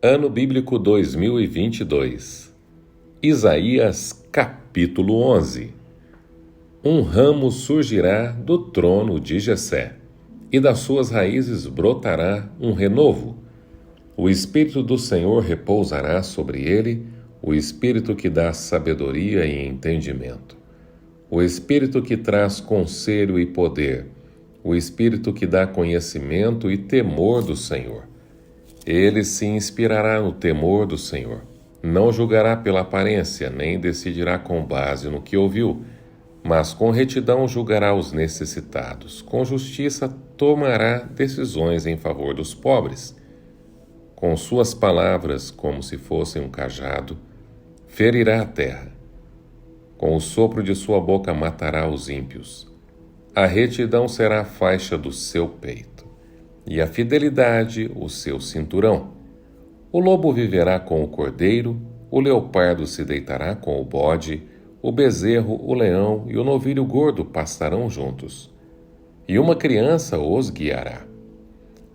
Ano Bíblico 2022. Isaías capítulo 11. Um ramo surgirá do trono de Jessé, e das suas raízes brotará um renovo. O Espírito do Senhor repousará sobre ele, o Espírito que dá sabedoria e entendimento, o Espírito que traz conselho e poder, o Espírito que dá conhecimento e temor do Senhor. Ele se inspirará no temor do Senhor. Não julgará pela aparência, nem decidirá com base no que ouviu, mas com retidão julgará os necessitados. Com justiça tomará decisões em favor dos pobres. Com suas palavras, como se fossem um cajado, ferirá a terra. Com o sopro de sua boca matará os ímpios. A retidão será a faixa do seu peito, e a fidelidade o seu cinturão. O lobo viverá com o cordeiro, o leopardo se deitará com o bode, o bezerro, o leão e o novilho gordo pastarão juntos. E uma criança os guiará.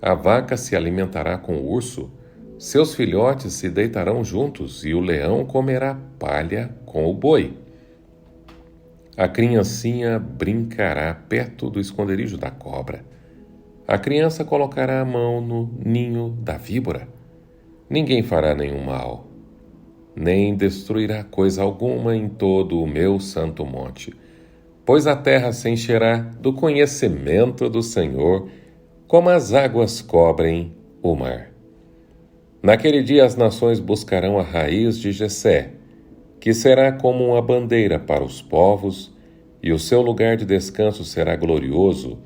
A vaca se alimentará com o urso, seus filhotes se deitarão juntos, e o leão comerá palha com o boi. A criancinha brincará perto do esconderijo da cobra. A criança colocará a mão no ninho da víbora. Ninguém fará nenhum mal, nem destruirá coisa alguma em todo o meu santo monte, pois a terra se encherá do conhecimento do Senhor, como as águas cobrem o mar. Naquele dia as nações buscarão a raiz de Jessé, que será como uma bandeira para os povos, e o seu lugar de descanso será glorioso.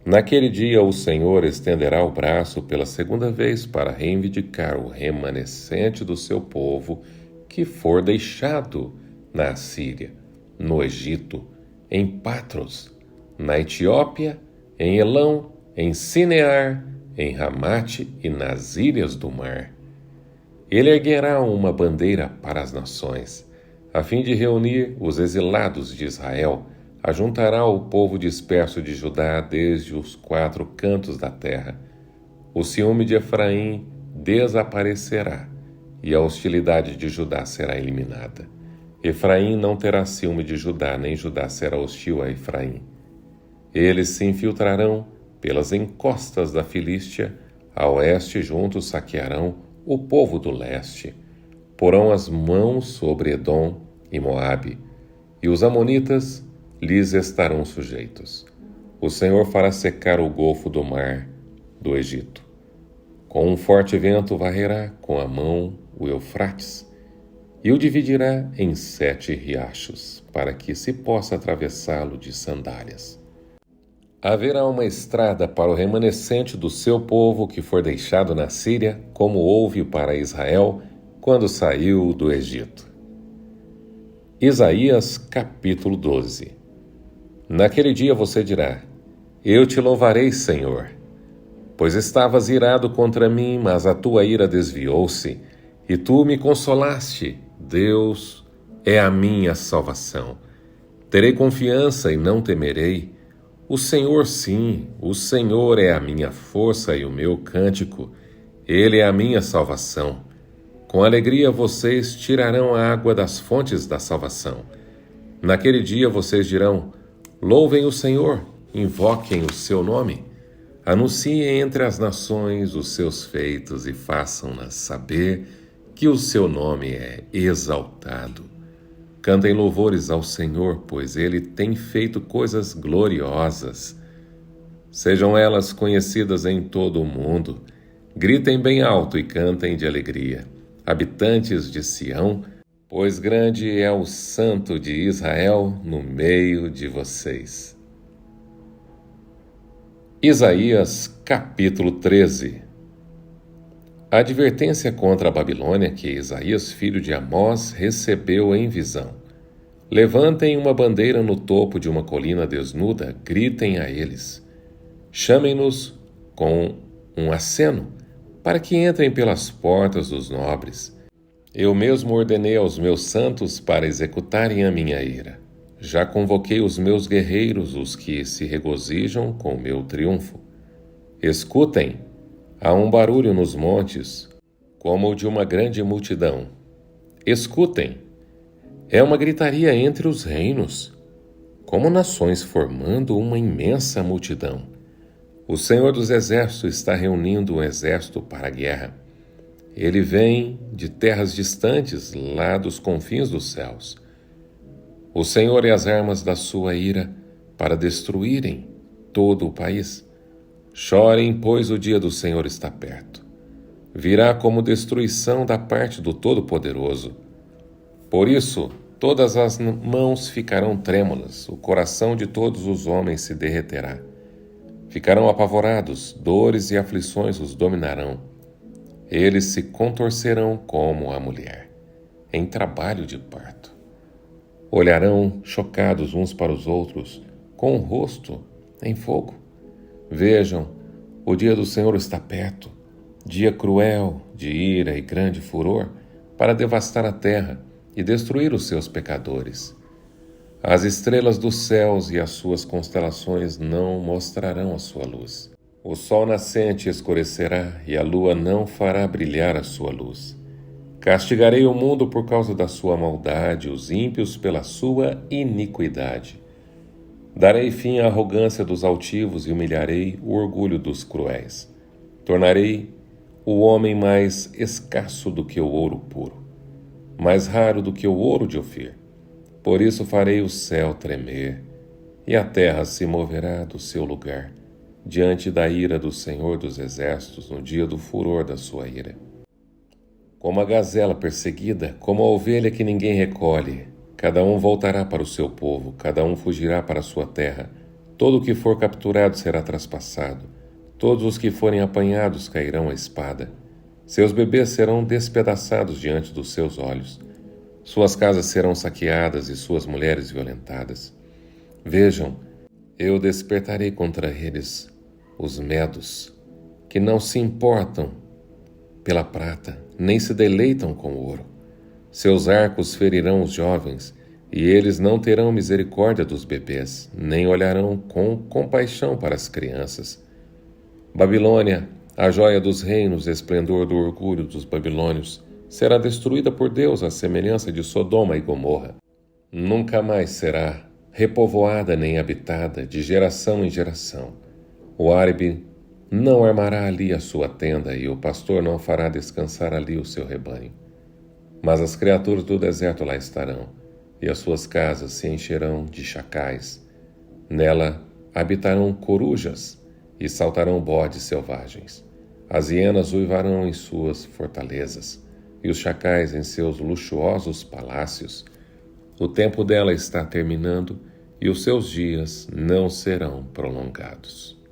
Naquele dia o Senhor estenderá o braço pela segunda vez para reivindicar o remanescente do seu povo que for deixado na Assíria, no Egito, em Patros, na Etiópia, em Elão, em Sinear, em Ramate e nas ilhas do mar. Ele erguerá uma bandeira para as nações, a fim de reunir os exilados de Israel. Ajuntará o povo disperso de Judá desde os quatro cantos da terra. O ciúme de Efraim desaparecerá, e a hostilidade de Judá será eliminada. Efraim não terá ciúme de Judá, nem Judá será hostil a Efraim. Eles se infiltrarão pelas encostas da Filístia, a oeste juntos saquearão o povo do leste. Porão as mãos sobre Edom e Moabe, e os amonitas lhes estarão sujeitos. O Senhor fará secar o golfo do mar do Egito. Com um forte vento varrerá com a mão o Eufrates e o dividirá em 7 riachos, para que se possa atravessá-lo de sandálias. Haverá uma estrada para o remanescente do seu povo que for deixado na Síria, como houve para Israel quando saiu do Egito. Isaías capítulo 12. Naquele dia você dirá: Eu te louvarei, Senhor, pois estavas irado contra mim, mas a tua ira desviou-se, e tu me consolaste. Deus é a minha salvação. Terei confiança e não temerei. O Senhor, sim, o Senhor é a minha força e o meu cântico. Ele é a minha salvação. Com alegria vocês tirarão a água das fontes da salvação. Naquele dia vocês dirão: Louvem o Senhor, invoquem o seu nome. Anunciem entre as nações os seus feitos e façam-nas saber que o seu nome é exaltado. Cantem louvores ao Senhor, pois ele tem feito coisas gloriosas. Sejam elas conhecidas em todo o mundo. Gritem bem alto e cantem de alegria, habitantes de Sião, pois grande é o Santo de Israel no meio de vocês. Isaías capítulo 13. A advertência contra a Babilônia que Isaías, filho de Amós, recebeu em visão. Levantem uma bandeira no topo de uma colina desnuda, gritem a eles. Chamem-nos com um aceno, para que entrem pelas portas dos nobres. Eu mesmo ordenei aos meus santos para executarem a minha ira. Já convoquei os meus guerreiros, os que se regozijam com o meu triunfo. Escutem, há um barulho nos montes, como o de uma grande multidão. Escutem, é uma gritaria entre os reinos, como nações formando uma imensa multidão. O Senhor dos Exércitos está reunindo um exército para a guerra. Ele vem de terras distantes, lá dos confins dos céus. O Senhor e as armas da sua ira para destruírem todo o país. Chorem, pois o dia do Senhor está perto. Virá como destruição da parte do Todo-Poderoso. Por isso, todas as mãos ficarão trêmulas, o coração de todos os homens se derreterá. Ficarão apavorados, dores e aflições os dominarão. Eles se contorcerão como a mulher, em trabalho de parto. Olharão chocados uns para os outros, com o rosto em fogo. Vejam, o dia do Senhor está perto, dia cruel, de ira e grande furor, para devastar a terra e destruir os seus pecadores. As estrelas dos céus e as suas constelações não mostrarão a sua luz. O sol nascente escurecerá e a lua não fará brilhar a sua luz. Castigarei o mundo por causa da sua maldade, os ímpios pela sua iniquidade. Darei fim à arrogância dos altivos e humilharei o orgulho dos cruéis. Tornarei o homem mais escasso do que o ouro puro, mais raro do que o ouro de Ofir. Por isso farei o céu tremer, e a terra se moverá do seu lugar, diante da ira do Senhor dos Exércitos, no dia do furor da sua ira. Como a gazela perseguida, como a ovelha que ninguém recolhe, cada um voltará para o seu povo, cada um fugirá para a sua terra. Todo o que for capturado será traspassado, todos os que forem apanhados cairão à espada. Seus bebês serão despedaçados diante dos seus olhos. Suas casas serão saqueadas e suas mulheres violentadas. Vejam, eu despertarei contra eles os medos, que não se importam pela prata, nem se deleitam com o ouro. Seus arcos ferirão os jovens, e eles não terão misericórdia dos bebês, nem olharão com compaixão para as crianças. Babilônia, a joia dos reinos, esplendor do orgulho dos babilônios, será destruída por Deus à semelhança de Sodoma e Gomorra. Nunca mais será repovoada nem habitada de geração em geração. O árabe não armará ali a sua tenda e o pastor não fará descansar ali o seu rebanho. Mas as criaturas do deserto lá estarão, e as suas casas se encherão de chacais. Nela habitarão corujas e saltarão bodes selvagens. As hienas uivarão em suas fortalezas, e os chacais em seus luxuosos palácios. O tempo dela está terminando, e os seus dias não serão prolongados.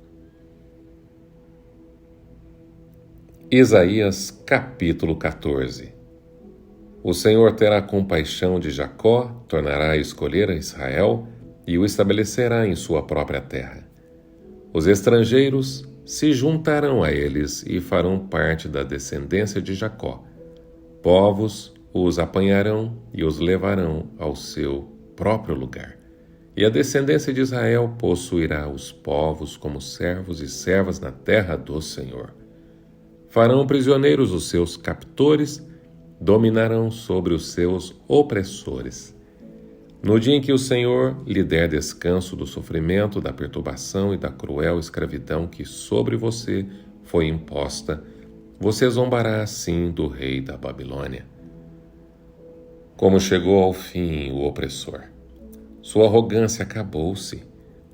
Isaías capítulo 14. O Senhor terá compaixão de Jacó, tornará a escolher a Israel e o estabelecerá em sua própria terra. Os estrangeiros se juntarão a eles e farão parte da descendência de Jacó. Povos os apanharão e os levarão ao seu próprio lugar. E a descendência de Israel possuirá os povos como servos e servas na terra do Senhor. Farão prisioneiros os seus captores, dominarão sobre os seus opressores. No dia em que o Senhor lhe der descanso do sofrimento, da perturbação e da cruel escravidão que sobre você foi imposta, você zombará assim do rei da Babilônia. Como chegou ao fim o opressor. Sua arrogância acabou-se.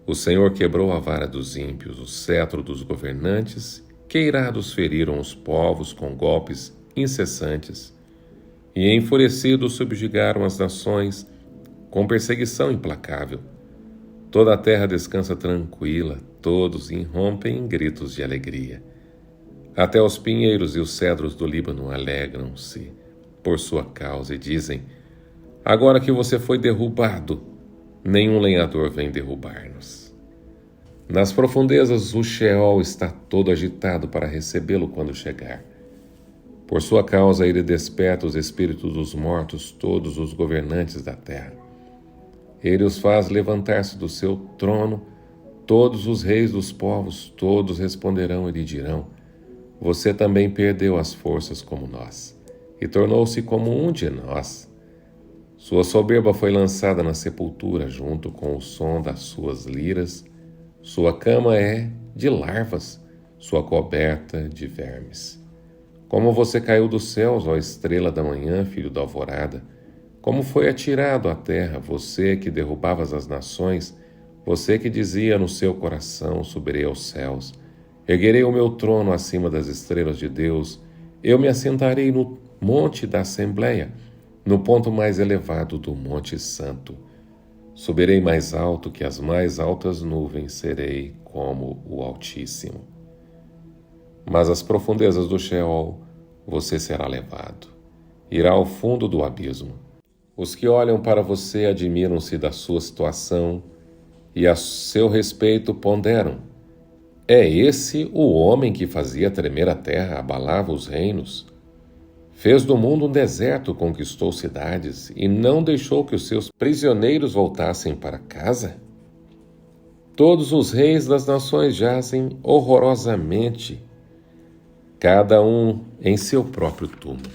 O Senhor quebrou a vara dos ímpios, o cetro dos governantes, que irados feriram os povos com golpes incessantes, e enfurecidos subjugaram as nações com perseguição implacável. Toda a terra descansa tranquila, todos irrompem em gritos de alegria. Até os pinheiros e os cedros do Líbano alegram-se por sua causa e dizem: agora que você foi derrubado, nenhum lenhador vem derrubar-nos. Nas profundezas o Sheol está todo agitado para recebê-lo quando chegar. Por sua causa ele desperta os espíritos dos mortos, todos os governantes da terra. Ele os faz levantar-se do seu trono, todos os reis dos povos, todos responderão e lhe dirão: você também perdeu as forças como nós, e tornou-se como um de nós. Sua soberba foi lançada na sepultura junto com o som das suas liras. Sua cama é de larvas, sua coberta de vermes. Como você caiu dos céus, ó estrela da manhã, filho da alvorada, como foi atirado à terra, você que derrubavas as nações, você que dizia no seu coração: subirei aos céus, erguerei o meu trono acima das estrelas de Deus, eu me assentarei no monte da Assembleia, no ponto mais elevado do Monte Santo. Subirei mais alto que as mais altas nuvens, serei como o Altíssimo. Mas às profundezas do Sheol você será levado, irá ao fundo do abismo. Os que olham para você admiram-se da sua situação e a seu respeito ponderam: é esse o homem que fazia tremer a terra, abalava os reinos? Fez do mundo um deserto, conquistou cidades e não deixou que os seus prisioneiros voltassem para casa? Todos os reis das nações jazem horrorosamente, cada um em seu próprio túmulo.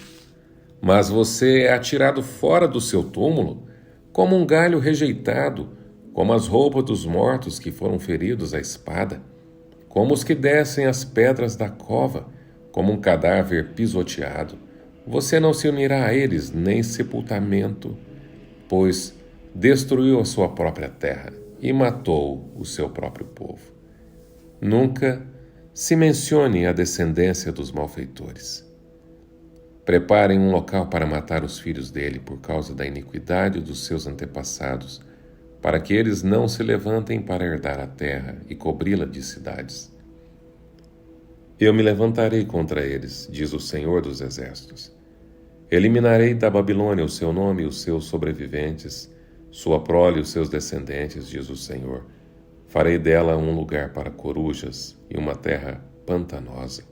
Mas você é atirado fora do seu túmulo, como um galho rejeitado, como as roupas dos mortos que foram feridos à espada, como os que descem as pedras da cova, como um cadáver pisoteado. Você não se unirá a eles, nem sepultamento, pois destruiu a sua própria terra e matou o seu próprio povo. Nunca se mencione a descendência dos malfeitores. Preparem um local para matar os filhos dele por causa da iniquidade dos seus antepassados, para que eles não se levantem para herdar a terra e cobri-la de cidades. Eu me levantarei contra eles, diz o Senhor dos Exércitos. Eliminarei da Babilônia o seu nome e os seus sobreviventes, sua prole e os seus descendentes, diz o Senhor. Farei dela um lugar para corujas e uma terra pantanosa.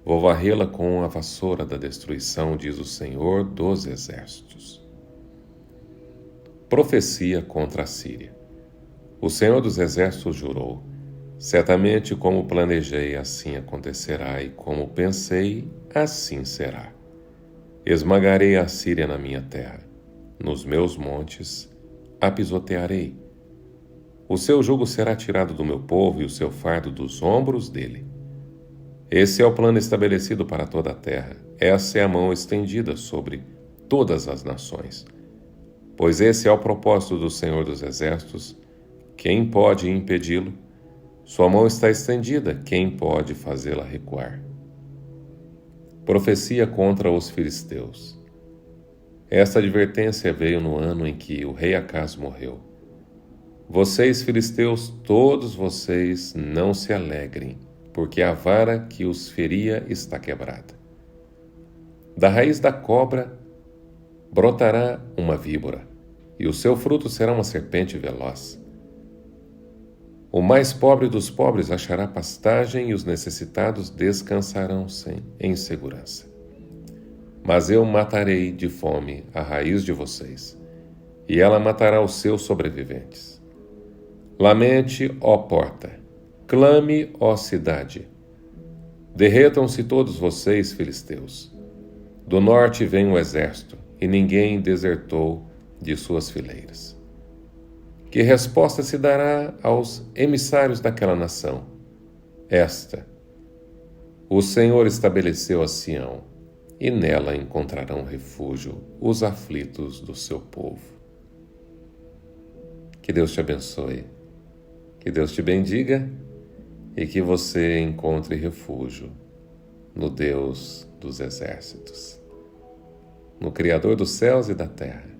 Vou varrê-la com a vassoura da destruição, diz o Senhor dos Exércitos. Profecia contra a Síria. O Senhor dos Exércitos jurou: certamente como planejei, assim acontecerá, e como pensei, assim será. Esmagarei a Síria na minha terra, nos meus montes a pisotearei. O seu jugo será tirado do meu povo e o seu fardo dos ombros dele. Esse é o plano estabelecido para toda a terra. Essa é a mão estendida sobre todas as nações. Pois esse é o propósito do Senhor dos Exércitos. Quem pode impedi-lo? Sua mão está estendida. Quem pode fazê-la recuar? Profecia contra os filisteus. Esta advertência veio no ano em que o rei Acaz morreu. Vocês, filisteus, todos vocês, não se alegrem, porque a vara que os feria está quebrada. Da raiz da cobra brotará uma víbora, e o seu fruto será uma serpente veloz. O mais pobre dos pobres achará pastagem, e os necessitados descansarão em segurança. Mas eu matarei de fome a raiz de vocês, e ela matará os seus sobreviventes. Lamente, ó porta, clame, ó cidade. Derretam-se todos vocês, filisteus. Do norte vem o exército, e ninguém desertou de suas fileiras. Que resposta se dará aos emissários daquela nação? Esta: o Senhor estabeleceu a Sião, e nela encontrarão refúgio os aflitos do seu povo. Que Deus te abençoe, que Deus te bendiga e que você encontre refúgio no Deus dos exércitos, no Criador dos céus e da terra.